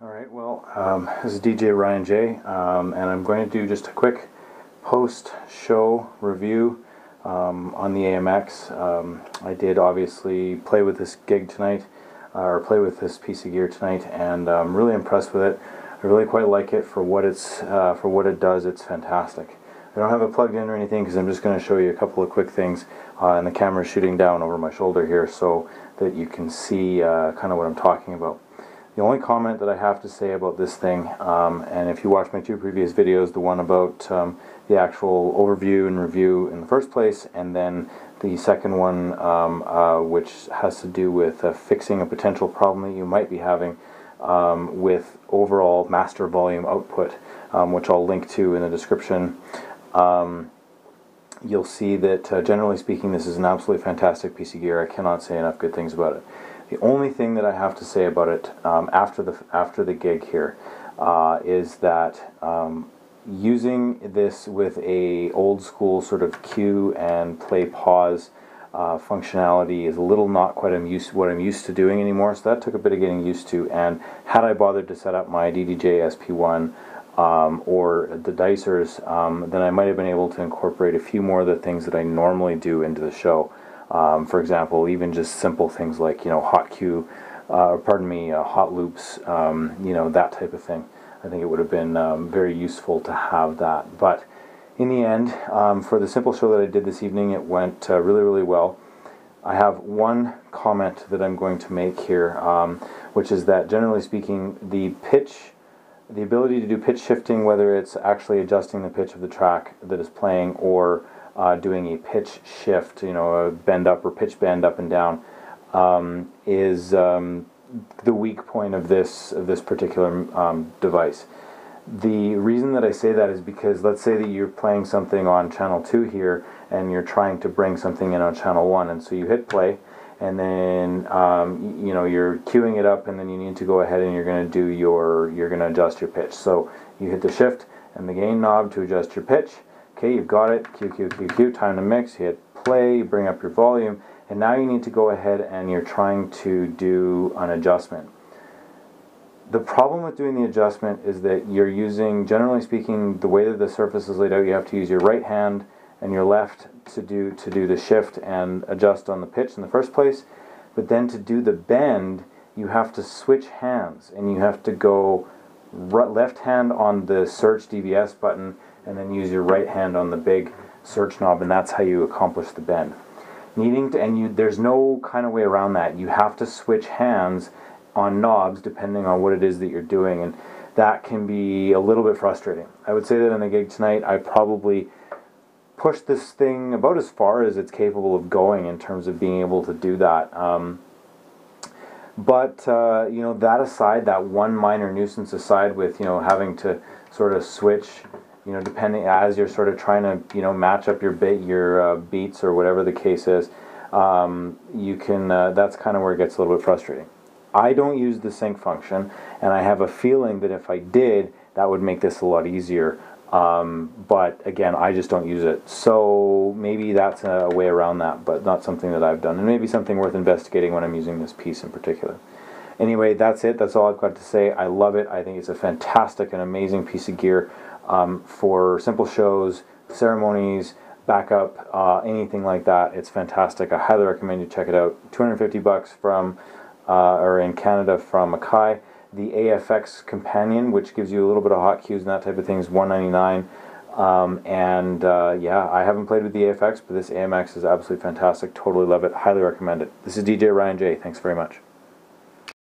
Alright, well, this is DJ Ryan J, and I'm going to do just a quick post-show review on the AMX. I did obviously play with this gig tonight, or play with this piece of gear tonight, and I'm really impressed with it. I really quite like it for what it does. It's fantastic. I don't have it plugged in or anything because I'm just going to show you a couple of quick things, and the camera's shooting down over my shoulder here so that you can see kind of what I'm talking about. The only comment that I have to say about this thing, and if you watch my two previous videos, the one about the actual overview and review in the first place, and then the second one which has to do with fixing a potential problem that you might be having with overall master volume output, which I'll link to in the description, you'll see that generally speaking this is an absolutely fantastic piece of gear. I cannot say enough good things about it. The only thing that I have to say about it after the gig here is that using this with a old school sort of cue and play pause functionality is a little not quite what I'm used to doing anymore, so that took a bit of getting used to. And had I bothered to set up my DDJ SP1 or the dicers, then I might have been able to incorporate a few more of the things that I normally do into the show. For example, even just simple things like, hot cue, hot loops, that type of thing. I think it would have been very useful to have that. But in the end, for the simple show that I did this evening, it went really, really well. I have one comment that I'm going to make here, which is that generally speaking, the ability to do pitch shifting, whether it's actually adjusting the pitch of the track that is playing or doing a pitch shift, a bend up or pitch bend up and down, is the weak point of this particular device. The reason that I say that is because let's say that you're playing something on channel 2 here and you're trying to bring something in on channel 1, and so you hit play and then you're queuing it up, and then you need to go ahead and you're going to adjust your pitch. So you hit the shift and the gain knob to adjust your pitch. Okay, you've got it, Q, time to mix, you hit play, you bring up your volume, and now you need to go ahead and you're trying to do an adjustment. The problem with doing the adjustment is that you're using, generally speaking, the way that the surface is laid out, you have to use your right hand and your left to do the shift and adjust on the pitch in the first place, but then to do the bend, you have to switch hands, and you have to go left hand on the search DBS button, and then use your right hand on the big search knob, and that's how you accomplish the bend. There's no kind of way around that. You have to switch hands on knobs depending on what it is that you're doing, and that can be a little bit frustrating. I would say that in the gig tonight, I probably pushed this thing about as far as it's capable of going in terms of being able to do that. That aside, that one minor nuisance aside with having to sort of switch, depending as you're sort of trying to match up your beats or whatever the case is, you can that's kind of where it gets a little bit frustrating. I don't use the sync function, and I have a feeling that if I did, that would make this a lot easier. But again, I just don't use it. So maybe that's a way around that, but not something that I've done, and maybe something worth investigating when I'm using this piece in particular. Anyway, that's it. That's all I've got to say. I love it. I think it's a fantastic and amazing piece of gear for simple shows, ceremonies, backup, anything like that. It's fantastic. I highly recommend you check it out. $250 from, or in Canada from Akai. The AFX companion, which gives you a little bit of hot cues and that type of thing, is $199. Yeah, I haven't played with the AFX, but this AMX is absolutely fantastic. Totally love it. Highly recommend it. This is DJ Ryan J. Thanks very much.